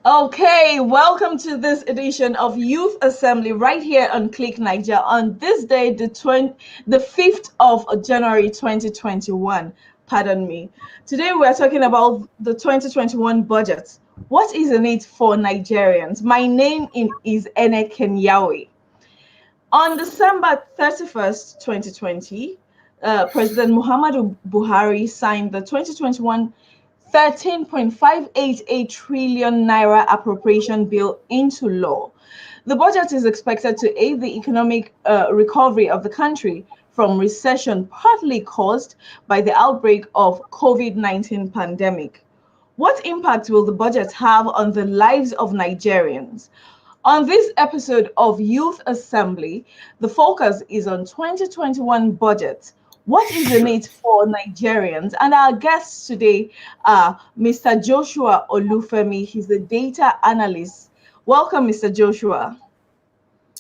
Okay, welcome to this edition of Youth Assembly right here on Click Niger on this day, the 5th of January 2021. Pardon me. Today we are talking about the 2021 budget. What is in it for Nigerians? My name is Ene Kenyawe. On December 31st, 2020, President Muhammadu Buhari signed the 2021 13.588 trillion naira appropriation bill into law. The budget is expected to aid the economic recovery of the country from recession partly caused by the outbreak of COVID-19 pandemic. What impact will the budget have on the lives of Nigerians? On this episode of Youth Assembly, the focus is on 2021 budget. What is in it for Nigerians? And our guests today are Mr. Joshua Olufemi. He's a data analyst. Welcome, Mr. Joshua.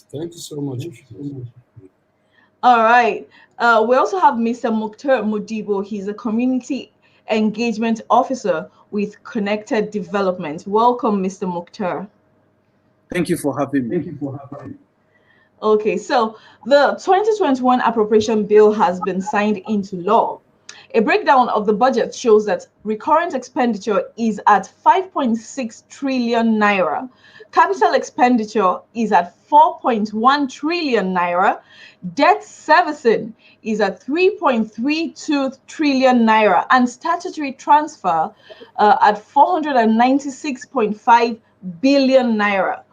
Thank you so much. All right. We also have Mr. Mukhtar Mudibo. He's a community engagement officer with Connected Development. Welcome, Mr. Mukhtar. Thank you for having me. Okay, so the 2021 appropriation bill has been signed into law. A breakdown of the budget shows that recurrent expenditure is at 5.6 trillion naira. Capital expenditure is at 4.1 trillion naira. Debt servicing is at 3.32 trillion naira, and statutory transfer at 496.5 billion naira.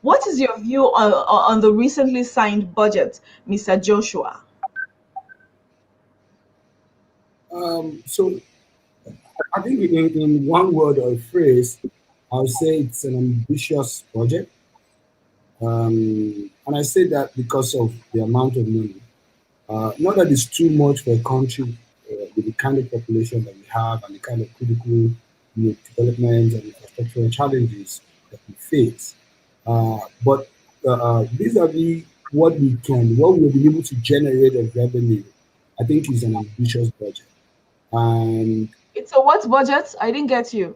What is your view on the recently signed budget, Mr. Joshua? So I think in one word or a phrase, I would say it's an ambitious budget. And I say that because of the amount of money. Not that it's too much for a country with the kind of population that we have and the kind of critical development and infrastructural challenges that we face. But vis-a-vis what we'll be able to generate as revenue, I think is an ambitious budget. And it's a what budget? I didn't get you.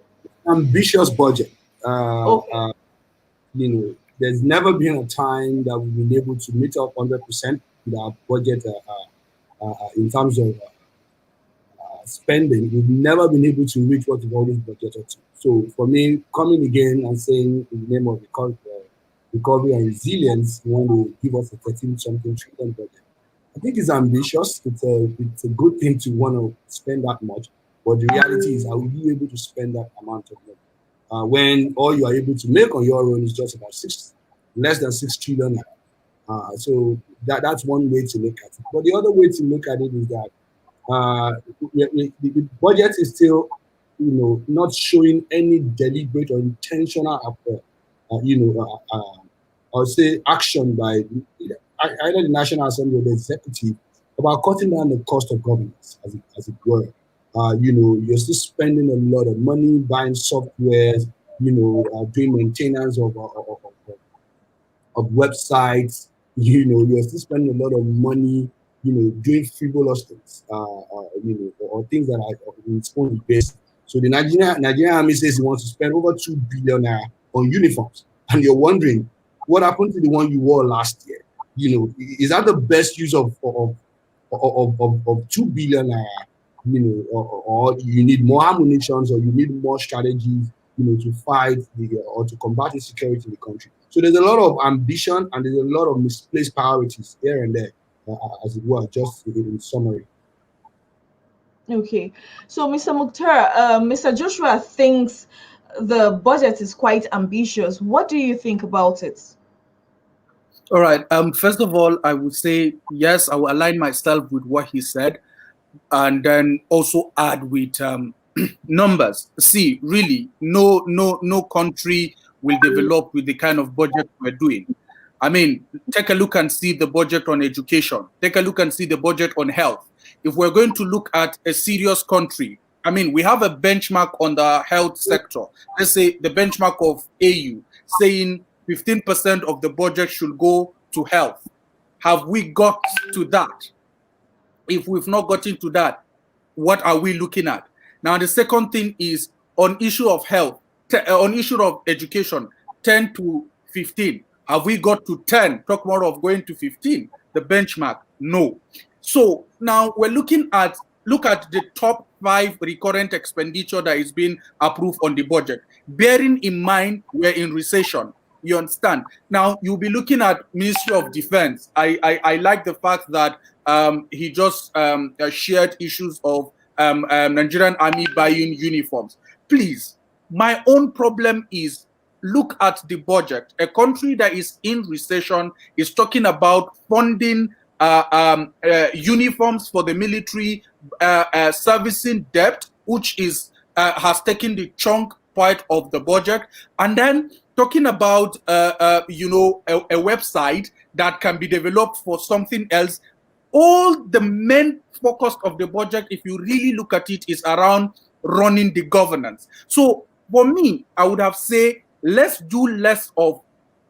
Ambitious budget. Okay. There's never been a time that we've been able to meet up 100% with our budget in terms of spending. We've never been able to reach what we've always budgeted to. So for me, coming again and saying in the name of recovery and resilience, you want to give us a 13-something trillion budget. I think it's ambitious. It's a good thing to want to spend that much. But the reality is, are we able to spend that amount of money? When all you are able to make on your own is just about less than 6 trillion. So that's one way to look at it. But the other way to look at it is that the budget is still, not showing any deliberate or intentional, I would say, action by either the National Assembly or the executive about cutting down the cost of governance, as it were. You're still spending a lot of money buying softwares, doing maintenance of websites. You're still spending a lot of money, doing frivolous things, or things that are in based. So the Nigerian Army says he wants to spend over 2 billion on uniforms, and you're wondering what happened to the one you wore last year. Is that the best use of 2 billion? Or you need more ammunitions, or you need more strategies, to fight or to combat insecurity in the country. So there's a lot of ambition and there's a lot of misplaced priorities here and there, as it were, just in summary. Okay, so Mr. Mukhtar, Mr. Joshua thinks the budget is quite ambitious. What do you think about it? All right. First of all, I would say yes. I will align myself with what he said, and then also add with numbers. See, really, no country will develop with the kind of budget we're doing. I mean, take a look and see the budget on education. Take a look and see the budget on health. If we're going to look at a serious country, I mean, we have a benchmark on the health sector. Let's say the benchmark of AU saying 15% of the budget should go to health. Have we got to that? If we've not gotten to that, what are we looking at? Now, the second thing is on issue of health. on issue of education, 10 to 15. Have we got to 10? Talk more of going to 15, the benchmark. No. So now we're looking at, look at the top 5 recurrent expenditure that is being approved on the budget. Bearing in mind we're in recession. You understand? Now you'll be looking at Ministry of Defense. I like the fact that he just shared issues of Nigerian Army buying uniforms. Please, my own problem is, look at the budget. A country that is in recession is talking about funding uniforms for the military, servicing debt, which is has taken the chunk part of the budget, and then talking about a website that can be developed for something else. All the main focus of the budget, if you really look at it, is around running the governance. So for me, I would have said, let's do less of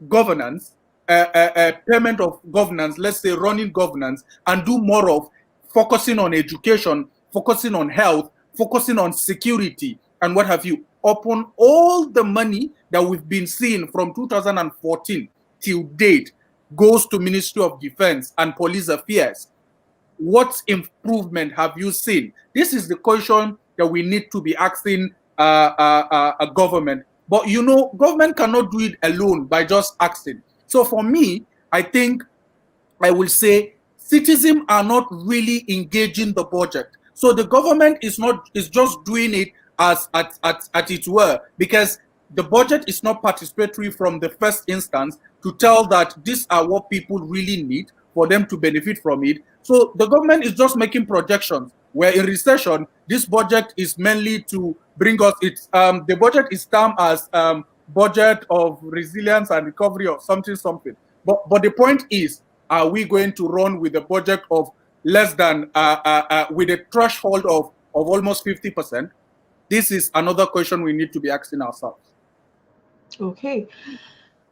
governance, payment of governance, let's say running governance, and do more of focusing on education, focusing on health, focusing on security, and what have you. Upon all the money that we've been seeing from 2014 till date goes to Ministry of Defense and Police Affairs. What improvement have you seen? This is the question that we need to be asking a government. But you know, government cannot do it alone by just asking. So for me, I think I will say citizens are not really engaging the budget. So the government is just doing it as it were, because the budget is not participatory from the first instance to tell that these are what people really need for them to benefit from it. So the government is just making projections, where in recession, this budget is mainly to bring us, the budget is termed as budget of resilience and recovery or something. But the point is, are we going to run with a budget of less than, with a threshold of almost 50%? This is another question we need to be asking ourselves. Okay.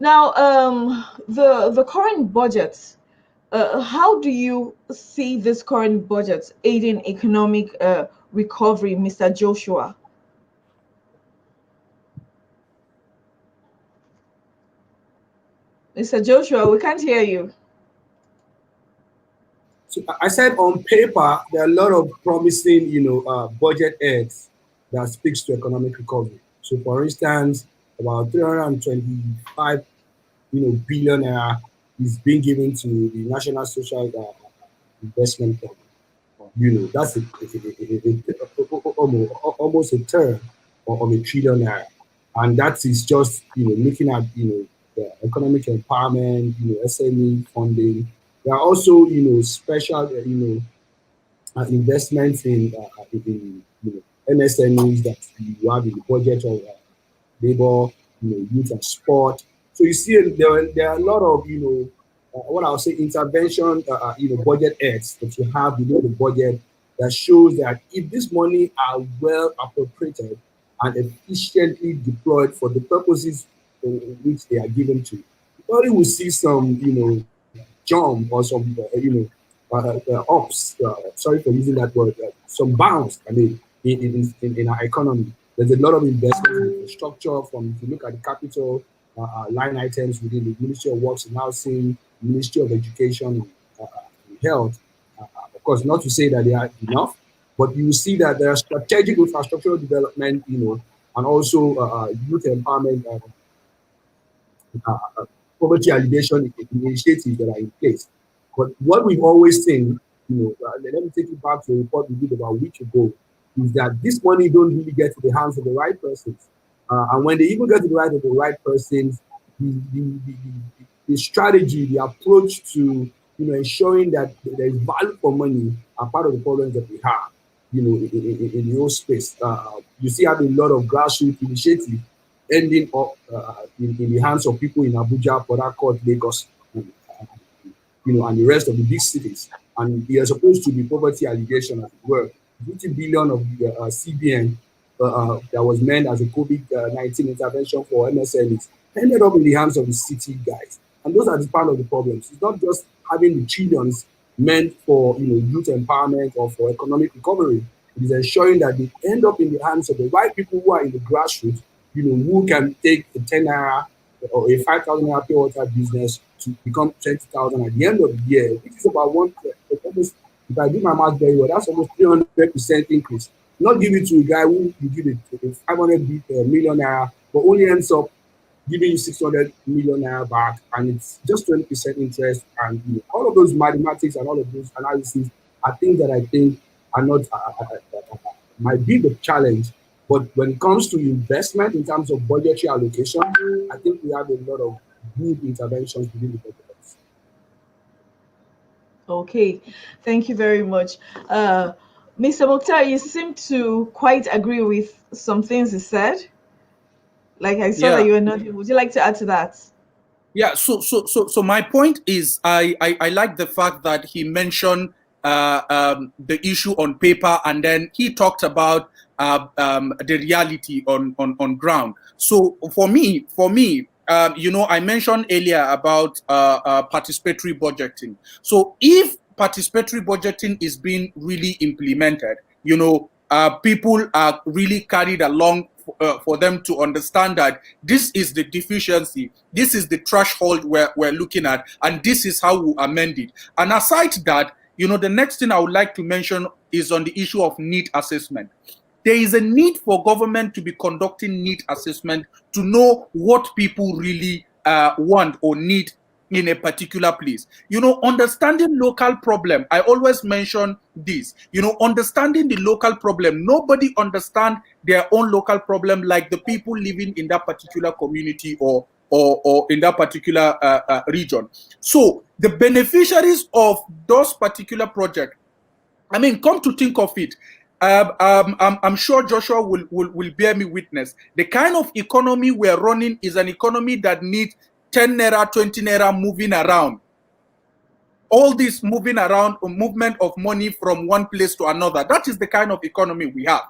Now, the current budget, how do you see this current budget aiding economic recovery, Mr. Joshua? Mr. Joshua, we can't hear you. So I said on paper, there are a lot of promising, budget aids that speaks to economic recovery. So for instance, about 325, billion naira is being given to the National Social Investment Fund. That's almost a third of $1 trillion naira. And that is just, looking at, the economic empowerment, SME funding. There are also, special, investments in MSMEs that you have in the budget of labor, youth and sport. So you see, there are a lot of, what I'll say, intervention, budget aids that you have within the budget that shows that if this money are well appropriated and efficiently deployed for the purposes which they are given to, you probably will see some, jump or some, ups. Sorry for using that word. Some bounce. I mean, in our economy, there's a lot of investment in infrastructure. From, if you look at the capital line items within the Ministry of Works and Housing, Ministry of Education, and Health. Of course, not to say that they are enough, but you see that there are strategic infrastructural development, and also youth empowerment, poverty alleviation initiatives that are in place. But what we've always seen, let me take you back to a report we did about a week ago, is that this money don't really get to the hands of the right persons. And when they even get to the hands of the right persons, the strategy, the approach to ensuring that there is value for money are part of the problems that we have, in the whole space. You see, having a lot of grassroots initiatives ending up in the hands of people in Abuja, Port Harcourt, Lagos, and the rest of the big cities. And they are supposed to be poverty alleviation, as it were. 50 billion of the CBN that was meant as a COVID-19 intervention for MSMEs ended up in the hands of the city guys. And those are the part of the problems. It's not just having the trillions meant for youth empowerment or for economic recovery. It is ensuring that they end up in the hands of the right people who are in the grassroots who can take a 10 naira or a 5,000 naira pure water business to become 20,000 at the end of the year, which is about almost, if I do my math very well, that's almost 300% increase. Not give it to a guy who you give it a 500 million naira, but only ends up giving you 600 million naira back, and it's just 20% interest. And all of those mathematics and all of those analyses are things that I think are not might be the challenge. But when it comes to investment in terms of budgetary allocation, I think we have a lot of good interventions within the budget. Okay, thank you very much. Mr. Mokhtar, you seem to quite agree with some things he said. Like I saw that you were nodding. Would you like to add to that? Yeah. So my point is, I like the fact that he mentioned the issue on paper, and then he talked about the reality on ground. So for me, I mentioned earlier about participatory budgeting. So if participatory budgeting is being really implemented, people are really carried along for them to understand that this is the deficiency, this is the threshold we're looking at, and this is how we amend it. And aside that, the next thing I would like to mention is on the issue of need assessment. There is a need for government to be conducting need assessment to know what people really want or need in a particular place. Understanding local problem. I always mention this. Understanding the local problem. Nobody understand their own local problem like the people living in that particular community or in that particular region. So the beneficiaries of those particular projects, come to think of it, I'm sure Joshua will bear me witness. The kind of economy we're running is an economy that needs 10 naira, 20 naira moving around. All this moving around, movement of money from one place to another. That is the kind of economy we have.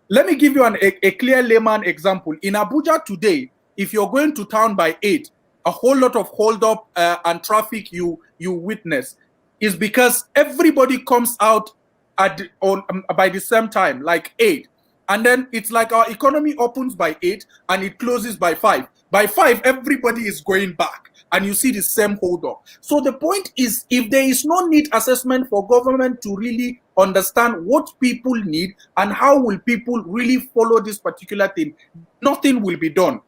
Let me give you a clear layman example. In Abuja today, if you're going to town by 8, a whole lot of hold up and traffic you witness is because everybody comes out by the same time, like 8. And then it's like our economy opens by 8 and it closes by 5. By 5, everybody is going back and you see the same hold up. So the point is, if there is no need assessment for government to really understand what people need and how will people really follow this particular thing, nothing will be done.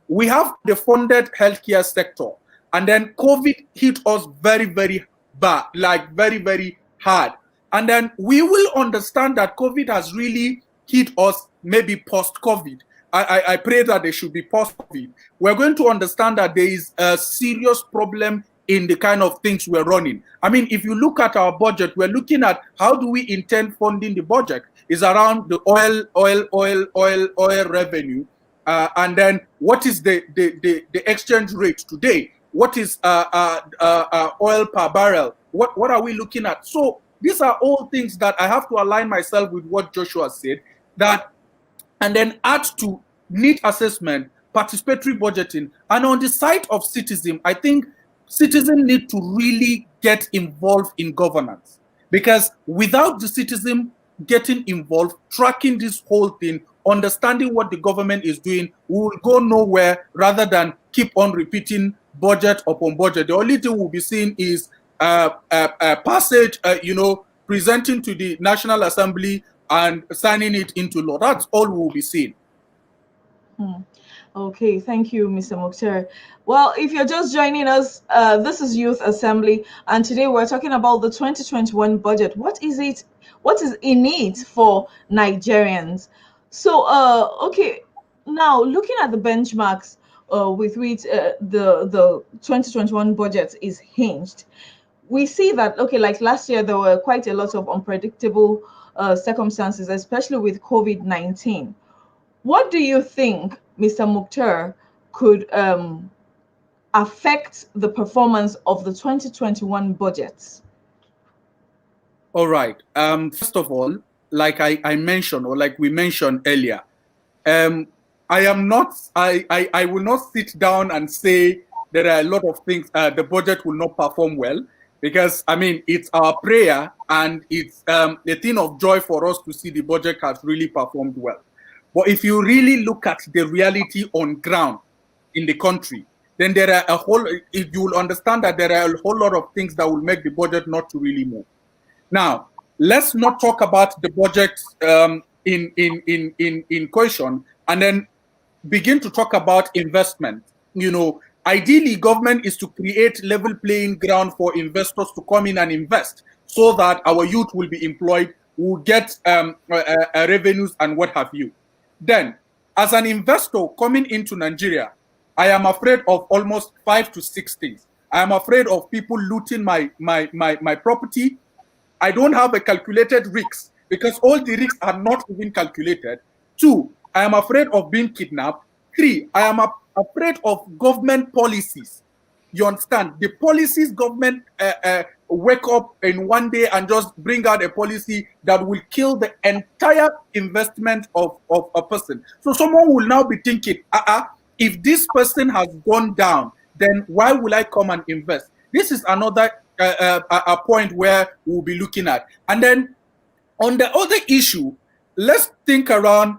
We have the funded healthcare sector, and then COVID hit us very, very bad, like very, very hard. And then we will understand that COVID has really hit us maybe post-COVID. I pray that there should be post-COVID. We're going to understand that there is a serious problem in the kind of things we're running. If you look at our budget, we're looking at how do we intend funding the budget. It's around the oil revenue. And then what is the exchange rate today? What is oil per barrel? What are we looking at? So these are all things that I have to align myself with what Joshua said, and then add to need assessment, participatory budgeting. And on the side of citizen, I think citizens need to really get involved in governance, because without the citizen getting involved, tracking this whole thing, understanding what the government is doing, we will go nowhere rather than keep on repeating budget upon budget. The only thing we'll be seeing is a passage, presenting to the National Assembly and signing it into law. That's all we'll be seeing. Okay, thank you, Mr. Mokhtar. Well, if you're just joining us, this is Youth Assembly, and today we're talking about the 2021 budget. What is it? What is in it for Nigerians? So, okay, now looking at the benchmarks with which the 2021 budget is hinged, we see that, okay, like last year, there were quite a lot of unpredictable circumstances, especially with COVID-19. What do you think, Mr. Mokhtar, could affect the performance of the 2021 budgets? All right. First of all, like I mentioned, or like we mentioned earlier, I will not sit down and say there are a lot of things the budget will not perform well, because it's our prayer and it's a thing of joy for us to see the budget has really performed well. But if you really look at the reality on ground in the country, then there are you will understand that there are a whole lot of things that will make the budget not to really move. Now, let's not talk about the budget in question, and then begin to talk about investment. Ideally, government is to create level playing ground for investors to come in and invest, so that our youth will be employed, will get revenues and what have you. Then, as an investor coming into Nigeria, I am afraid of almost 5 to 6 things. I am afraid of people looting my property. I don't have a calculated risks, because all the risks are not even calculated. 2, I am afraid of being kidnapped. 3, I am afraid of government policies. You understand? The policies government wake up in one day and just bring out a policy that will kill the entire investment of a person. So someone will now be thinking, if this person has gone down, then why will I come and invest? This is another a point where we'll be looking at. And then on the other issue, let's think around,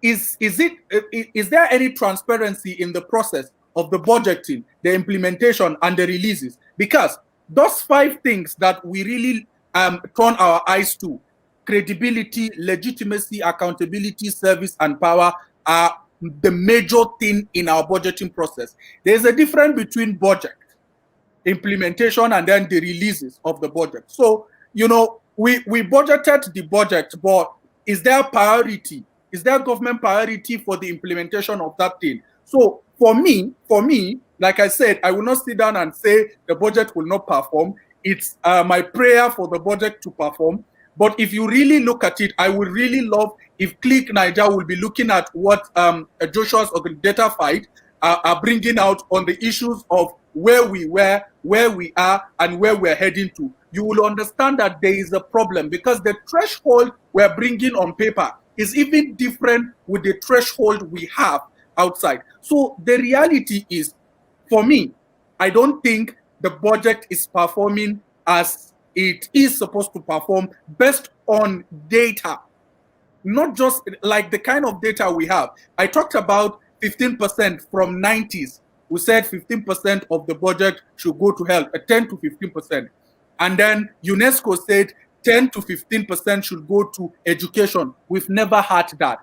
is there any transparency in the process of the budgeting, the implementation, and the releases? Because those 5 things that we really turn our eyes to, credibility, legitimacy, accountability, service, and power, are the major thing in our budgeting process. There's a difference between budget, implementation, and then the releases of the budget. So, we budgeted the budget, but is there priority? Is there government priority for the implementation of that thing? So for me, like I said, I will not sit down and say the budget will not perform. It's my prayer for the budget to perform. But if you really look at it, I would really love if Click Niger will be looking at what Joshua's Data Fight are bringing out on the issues of where we were, where we are, and where we're heading to. You will understand that there is a problem, because the threshold we're bringing on paper is even different with the threshold we have outside. So the reality is, for me, I don't think the budget is performing as it is supposed to perform based on data, not just like the kind of data we have. I talked about 15% from 90s. We said 15% of the budget should go to health, 10 to 15%. And then UNESCO said 10 to 15% should go to education. We've never had that.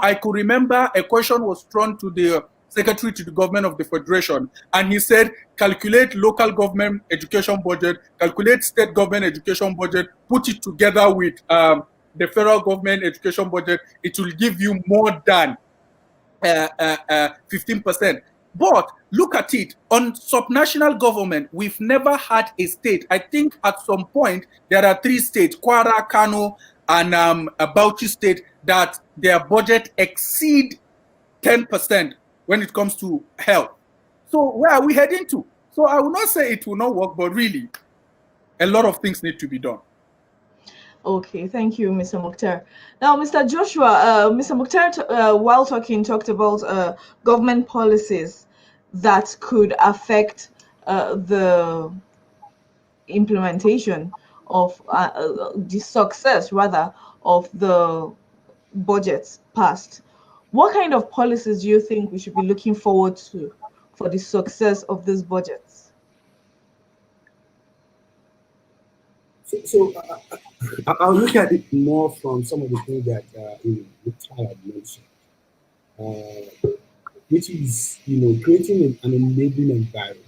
I could remember a question was thrown to the secretary to the government of the federation, and he said, calculate local government education budget, calculate state government education budget, put it together with the federal government education budget, it will give you more than 15%. But look at it, on subnational government, we've never had a state. I think at some point there are 3 states, Kwara, Kano, and Bauchi state, that their budget exceed 10% when it comes to health. So where are we heading to? So I will not say it will not work, but really, a lot of things need to be done. Okay, thank you, Mr. Mukhtar. Now, Mr. Joshua, Mr. Mukhtar, while talking, talked about government policies that could affect the implementation of the success, rather, of the budgets passed. What kind of policies do you think we should be looking forward to for the success of these budgets? So I'll look at it more from some of the things that Mukhtar had mentioned, which is creating an enabling environment.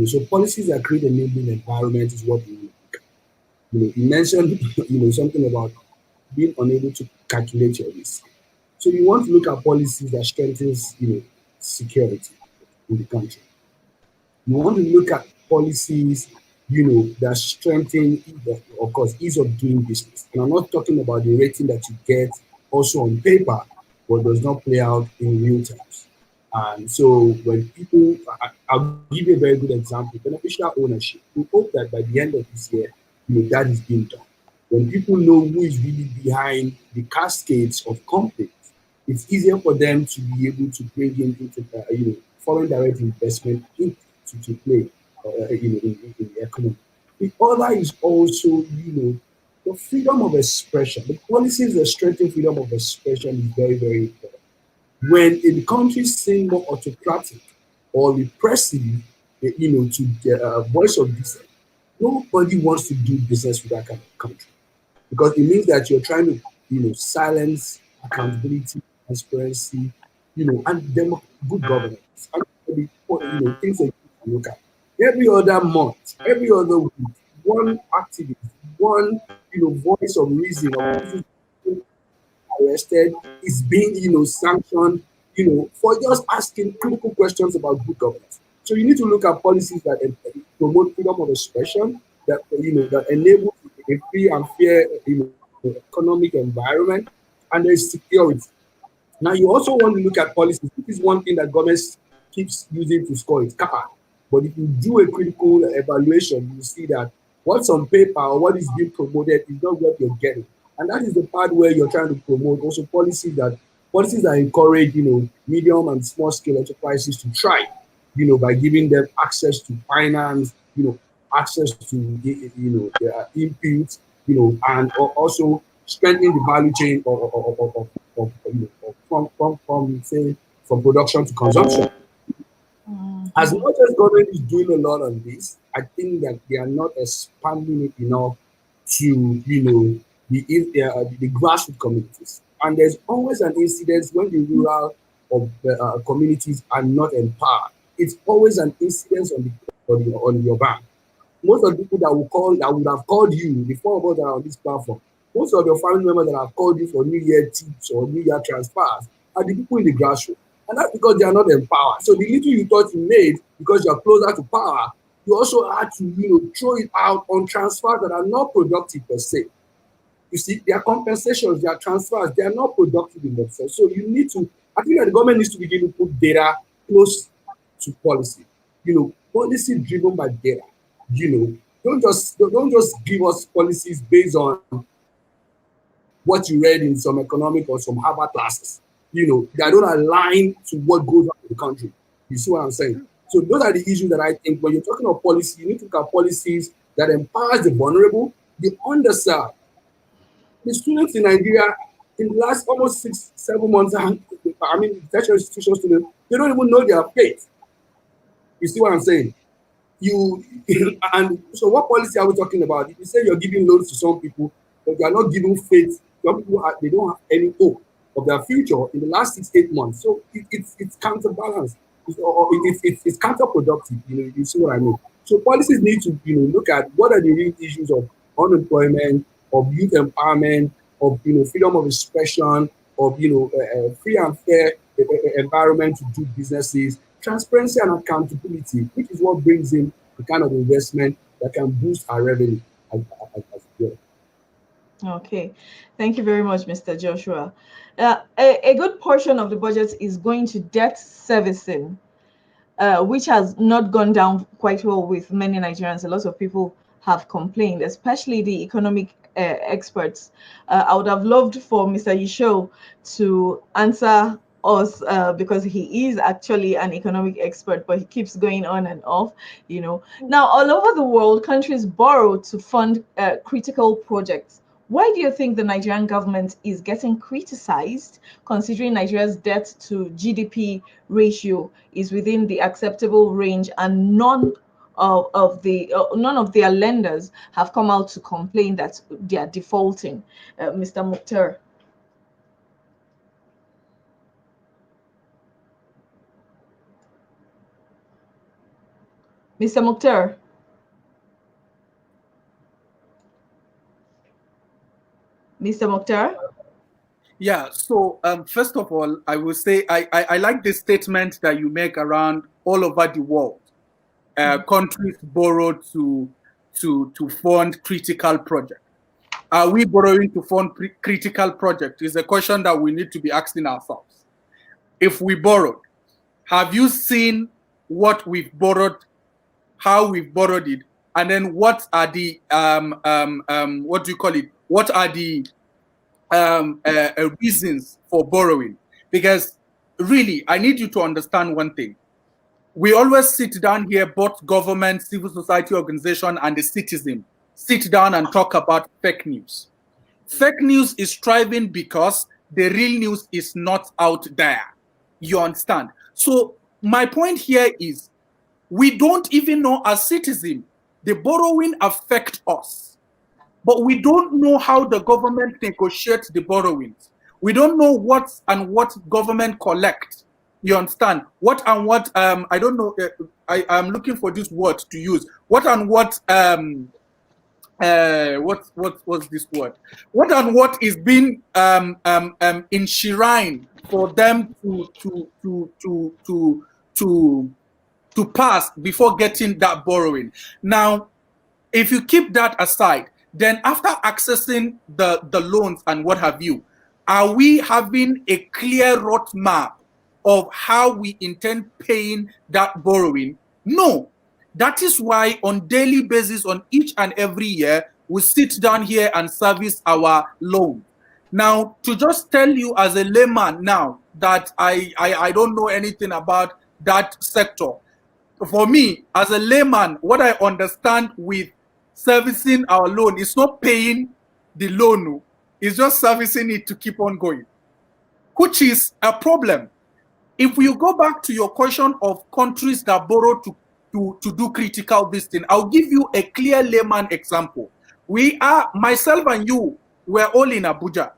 So policies that create an enabling environment is what we need. You mentioned something about being unable to calculate your risk. So you want to look at policies that strengthens security in the country. You want to look at policies that strengthen, of course, ease of doing business. And I'm not talking about the rating that you get also on paper, but does not play out in real terms. And so when people, I'll give you a very good example, beneficial ownership. We hope that by the end of this year, that is being done. When people know who is really behind the cascades of companies, it's easier for them to be able to bring in foreign direct investment into play. In the economy. The other is also, the freedom of expression, the policies that strengthen freedom of expression is very, very important. When a country seems more autocratic or repressive, to the voice of dissent, nobody wants to do business with that kind of country because it means that you're trying to, silence accountability, transparency, and good governance. And things that you can look at. Every other month, every other week, one activist, one, voice of reason or voices arrested is being, sanctioned, for just asking critical questions about good governance. So you need to look at policies that promote freedom of expression, that that enable a free and fair, economic environment, and there's security. Now you also want to look at policies. This is one thing that governments keeps using to score its card. But if you do a critical evaluation, you see that what's on paper or what is being promoted is not what you're getting. And that is the part where you're trying to promote also policies that encourage, medium and small scale enterprises to thrive, by giving them access to finance, access to their inputs, and also strengthening the value chain from say from production to consumption. As much as government is doing a lot on this, I think that they are not expanding it enough to, the grassroots communities. And there's always an incident when the rural communities are not empowered. It's always an incident on your back. Most of the people that would have called you, the four of us that are on this platform, most of your family members that have called you for New Year tips or New Year transfers are the people in the grassroots. And that's because they are not empowered. So the little you thought you made because you're closer to power, you also had to, throw it out on transfers that are not productive per se. You see, their compensations, their transfers, they are not productive in themselves. So you need to, I think that the government needs to begin to put data close to policy. Policy driven by data. Don't just give us policies based on what you read in some economic or some Harvard classes. That don't align to what goes on in the country. You see what I'm saying? So those are the issues that I think when you're talking about policy, you need to look at policies that empowers the vulnerable, the underserved. The students in Nigeria in the last almost 6-7 months, tertiary institution students, they don't even know their fate. You see what I'm saying? And so what policy are we talking about? If you say you're giving loans to some people, but you are not giving faith, some people they don't have any hope of their future in the last 6-8 months. So it's counterbalanced. It's counterproductive. You see what I mean? So policies need to look at what are the real issues of unemployment, of youth empowerment, of freedom of expression, of free and fair environment to do businesses, transparency and accountability, which is what brings in the kind of investment that can boost our revenue as well. Okay, thank you very much, Mr. Joshua. A good portion of the budget is going to debt servicing, which has not gone down quite well with many Nigerians. A lot of people have complained, especially the economic experts. I would have loved for Mr. Yisho to answer us because he is actually an economic expert, but he keeps going on and off. Now all over the world, countries borrow to fund critical projects. Why do you think the Nigerian government is getting criticized, considering Nigeria's debt to GDP ratio is within the acceptable range, and none of their lenders have come out to complain that they are defaulting? Mr. Mukhtar. Mr. Mukhtar. Mr. Mukhtar? Yeah, so first of all, I will say I like the statement that you make around all over the world. Countries borrow to fund critical projects. Are we borrowing to fund critical projects? Is a question that we need to be asking ourselves. If we borrowed, have you seen what we've borrowed, how we've borrowed it, and then what are the what do you call it? What are the reasons for borrowing? Because really, I need you to understand one thing. We always sit down here, both government, civil society organization, and the citizen, sit down and talk about fake news. Fake news is thriving because the real news is not out there. You understand? So my point here is we don't even know as citizens, the borrowing affects us. But we don't know how the government negotiates the borrowings. We don't know what government collects. You understand? What I don't know. I'm looking for this word to use. What what's this word? What and what is being enshrined for them to pass before getting that borrowing. Now, if you keep that aside, then after accessing the loans and what have you, are we having a clear roadmap of how we intend paying that borrowing? No. That is why on daily basis, on each and every year, we sit down here and service our loan. Now, to just tell you as a layman now that I don't know anything about that sector, for me, as a layman, what I understand with servicing our loan is not paying the loan, it's just servicing it to keep on going, which is a problem. If you go back to your question of countries that borrow to do critical this thing, I'll give you a clear layman example. Myself and you, we're all in Abuja.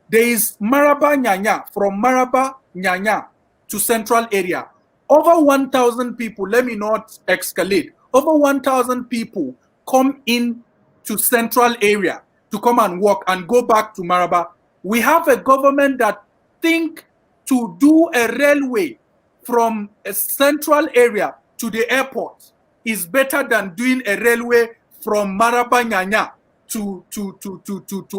There is Maraba Nyanya, from Maraba Nyanya to central area. Over 1,000 people, let me not escalate, over 1,000 people come in to central area to come and work and go back to Maraba. We have a government that think to do a railway from a central area to the airport is better than doing a railway from Maraba Nyanya to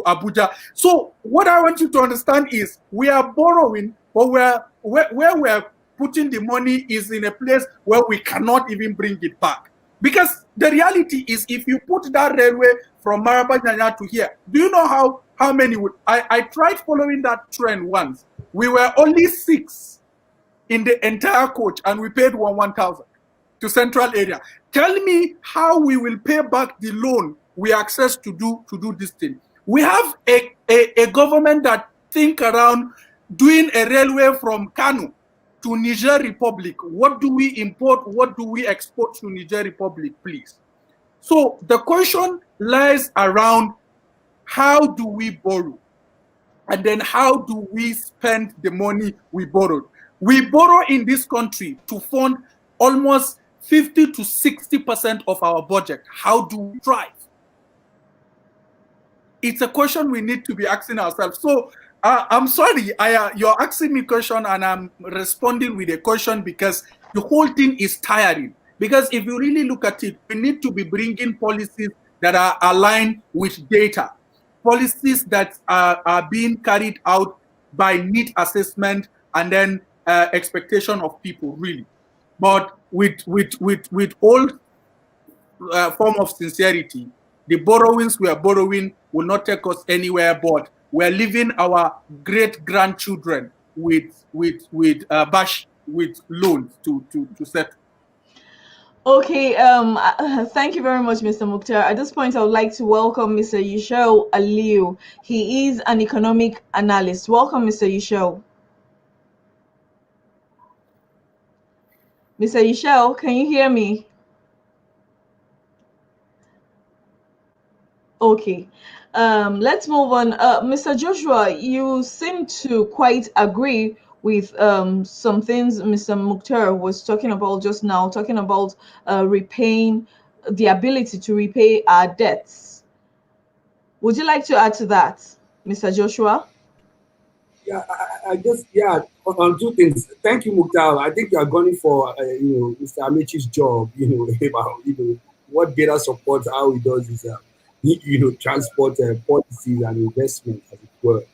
Abuja. So what I want you to understand is we are borrowing, but where we're putting the money is in a place where we cannot even bring it back. Because the reality is, if you put that railway from Maraba Nyanya to here, do you know how many would... I tried following that trend once. We were only 6 in the entire coach, and we paid 1,000 to central area. Tell me how we will pay back the loan we access to do this thing. We have a government that think around doing a railway from Kano to Niger Republic. What do we import? What do we export to Niger Republic, please? So the question lies around how do we borrow? And then how do we spend the money we borrowed? We borrow in this country to fund almost 50 to 60% of our budget. How do we thrive? It's a question we need to be asking ourselves. So I'm sorry, you're asking me a question and I'm responding with a question because the whole thing is tiring. Because if you really look at it, we need to be bringing policies that are aligned with data. Policies that are being carried out by need assessment and then expectation of people, really. But with all form of sincerity, the borrowings we are borrowing will not take us anywhere, but we're leaving our great-grandchildren with loans to settle. Okay, thank you very much, Mr. Mukhtar. At this point, I would like to welcome Mr. Yishao Aliu. He is an economic analyst. Welcome, Mr. Yishao. Mr. Yishao, can you hear me? Okay, let's move on. Mr. Joshua, you seem to quite agree with some things Mr. Mukhtar was talking about just now, talking about repaying, the ability to repay our debts. Would you like to add to that, Mr. Joshua? Yeah, I just, on 2 things. Thank you, Mukhtar. I think you are going for, Mr. Amechi's job, about, what data supports, how he does his, transport policies and investment, as it were.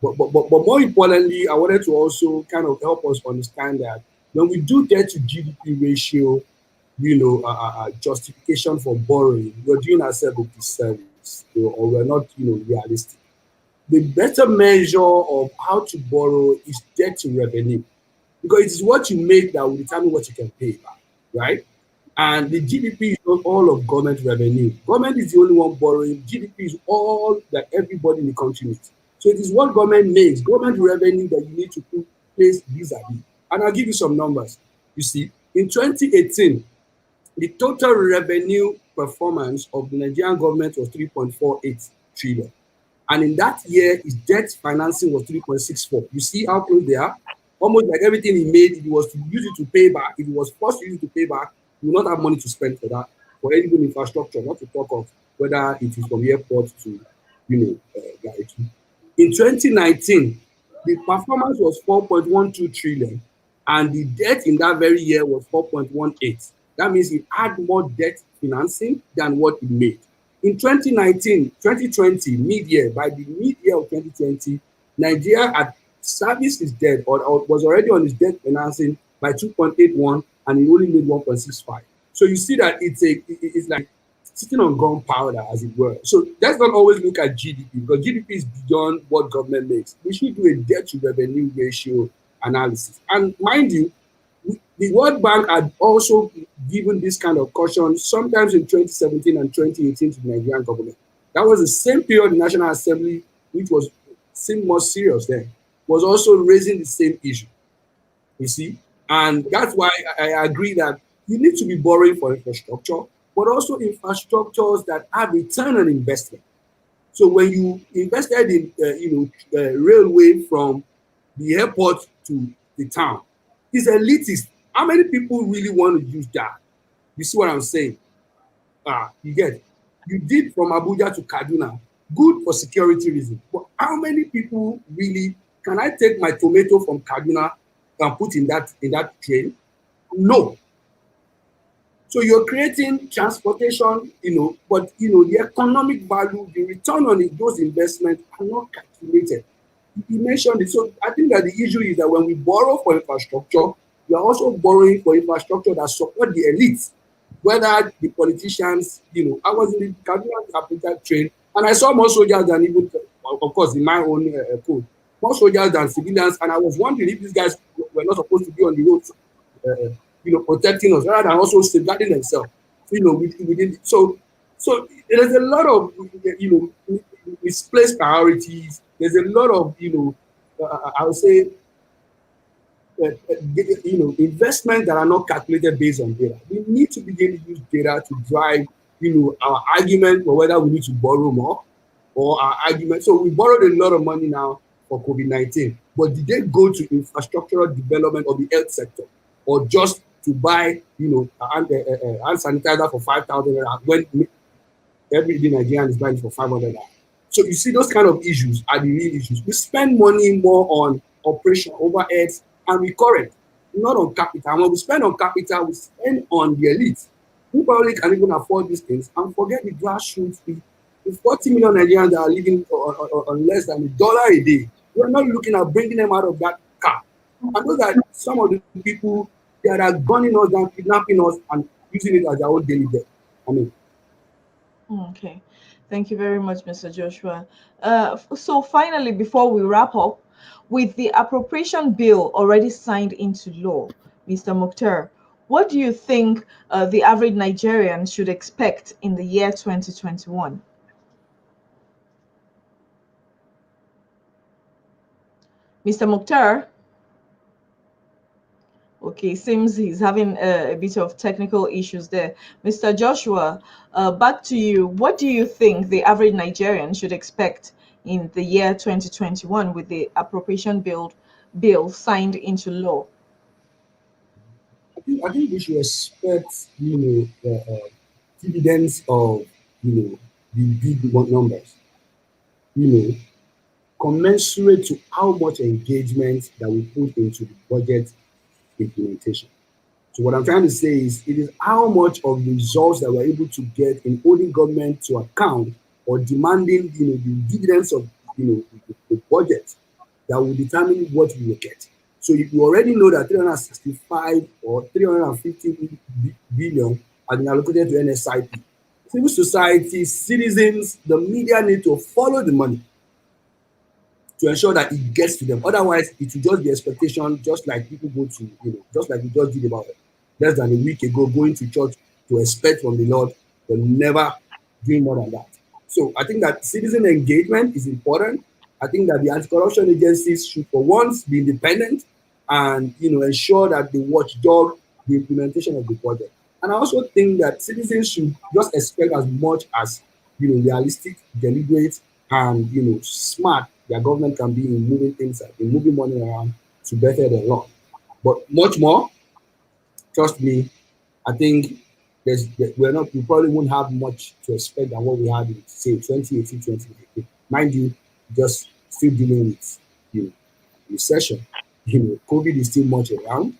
But more importantly, I wanted to also kind of help us understand that when we do debt to GDP ratio, justification for borrowing, we're doing ourselves a disservice, or we're not, realistic. The better measure of how to borrow is debt to revenue, because it is what you make that will determine what you can pay back, right? And the GDP is not all of government revenue. Government is the only one borrowing. GDP is all that everybody in the country needs. So it is what government makes, government revenue that you need to put place vis-a-vis. And I'll give you some numbers. You see, in 2018, the total revenue performance of the Nigerian government was 3.48 trillion. And in that year, his debt financing was 3.64. You see how close they are? Almost like everything he made, if he was to use it to pay back, if he was forced to use it to pay back, he will not have money to spend for that, for any good infrastructure, not to talk of whether it is from airport to, Gariki. In 2019, the performance was 4.12 trillion, and the debt in that very year was 4.18. That means he had more debt financing than what he made. In 2019, 2020, mid-year, by the mid-year of 2020, Nigeria had serviced his debt or was already on his debt financing by 2.81, and he only made 1.65. So you see that it's like sitting on gunpowder, as it were. So let's not always look at GDP, because GDP is beyond what government makes. We should do a debt to revenue ratio analysis. And mind you, the World Bank had also given this kind of caution sometimes in 2017 and 2018 to the Nigerian government. That was the same period the National Assembly, which seemed more serious then, was also raising the same issue. You see? And that's why I agree that you need to be borrowing for infrastructure, but also infrastructures that have return on investment. So when you invested in railway from the airport to the town, it's elitist. How many people really want to use that? You see what I'm saying? You get it. You did from Abuja to Kaduna, good for security reasons. But how many people really can I take my tomato from Kaduna and put in that train? No. So you're creating transportation, but the economic value, the return on those investments are not calculated. You mentioned it. So I think that the issue is that when we borrow for infrastructure, we are also borrowing for infrastructure that support the elites, whether the politicians, I was in the Kaduna Abuja train, and I saw more soldiers than even, of course, in my own code, more soldiers than civilians, and I was wondering if these guys were not supposed to be on the roads, protecting us, rather than also safeguarding themselves, within. So there's a lot of, misplaced priorities. There's a lot of, I would say, investments that are not calculated based on data. We need to begin to use data to drive, our argument for whether we need to borrow more, or our argument. So we borrowed a lot of money now for COVID-19, but did they go to infrastructural development of the health sector, or just to buy, hand sanitizer for 5,000 when everyday Nigerian is buying for 500? So you see, those kind of issues are the real issues. We spend money more on operation overheads and recurrent, not on capital. And when we spend on capital, we spend on the elites who probably can even afford these things, and forget the grassroots. The 40 million Nigerians that are living on less than $1 a day. We're not looking at bringing them out of that car. And those are some of the people that are gunning us down, kidnapping us, and using it as their own daily debt. Okay. Thank you very much, Mr. Joshua. So finally, before we wrap up, with the appropriation bill already signed into law, Mr. Mukhtar, what do you think the average Nigerian should expect in the year 2021? Mr. Mukhtar? Okay, seems he's having a bit of technical issues there. Mr. Joshua, back to you. What do you think the average Nigerian should expect in the year 2021 with the appropriation bill signed into law? I think we should expect, dividends of, the big numbers, commensurate to how much engagement that we put into the budget implementation. So what I'm trying to say is, it is how much of the results that we're able to get in holding government to account, or demanding, the dividends of, the budget, that will determine what we will get. So if you already know that 365 or 350 billion has been allocated to NSIP, civil society, citizens, the media need to follow the money to ensure that it gets to them. Otherwise, it will just be expectation, just like people go to, just like we just did about less than a week ago, going to church to expect from the Lord, but never doing more than that. So I think that citizen engagement is important. I think that the anti-corruption agencies should, for once, be independent and ensure that they watchdog the implementation of the budget. And I also think that citizens should just expect as much as realistic, deliberate, and smart their government can be in moving things, in moving money around to better their law. But much more, trust me, I think we probably won't have much to expect than what we had in, say, 2018, 2019. Mind you, just still dealing with recession. COVID is still much around.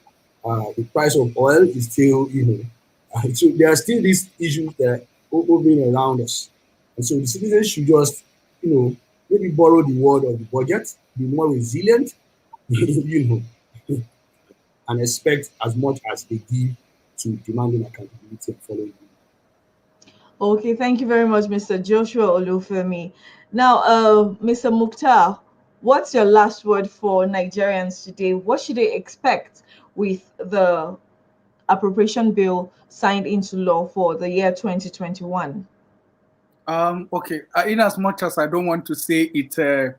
The price of oil is still, so there are still these issues that are hovering around us. And so the citizens should just, maybe borrow the word of the budget, be more resilient, you know, and expect as much as they give to demanding accountability and following. Okay, thank you very much, Mr. Joshua Olufemi. Now, Mr. Mukhtar, what's your last word for Nigerians today? What should they expect with the appropriation bill signed into law for the year 2021? Okay. In as much as I don't want to say it's a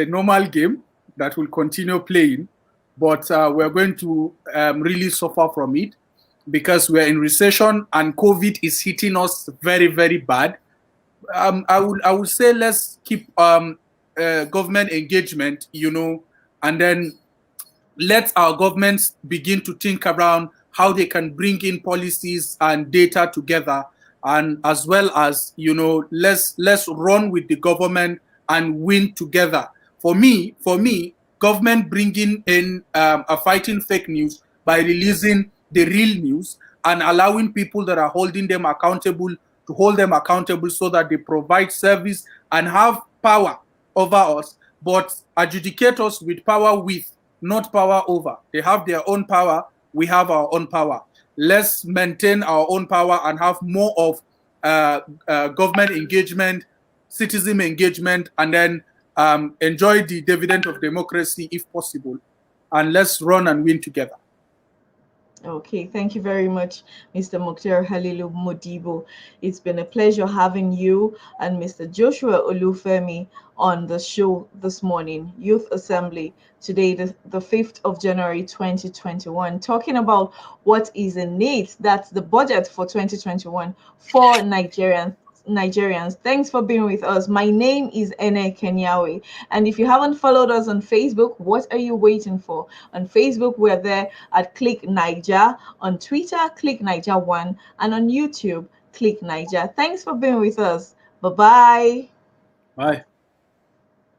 normal game that will continue playing, but we're going to really suffer from it because we're in recession and COVID is hitting us very, very bad. I would say let's keep government engagement, and then let our governments begin to think around how they can bring in policies and data together, and as well as let's run with the government and win together. For me, government bringing in a fighting fake news by releasing the real news and allowing people that are holding them accountable to hold them accountable so that they provide service and have power over us, but adjudicate us with power with, not power over. They have their own power, we have our own power. Let's maintain our own power and have more of government engagement, citizen engagement, and then enjoy the dividend of democracy if possible. And let's run and win together. Okay, thank you very much, Mr. Mukhtar Halilu Modibo. It's been a pleasure having you and Mr. Joshua Olufemi on the show this morning, Youth Assembly, today, the 5th of January 2021, talking about what is in need. That's the budget for 2021 for Nigerians. Thanks for being with us. My name is Ene Kenyawe. And if you haven't followed us on Facebook, what are you waiting for? On Facebook, we're there at Click Niger. On Twitter, Click Niger1. And on YouTube, Click Niger. Thanks for being with us. Bye-bye. Bye.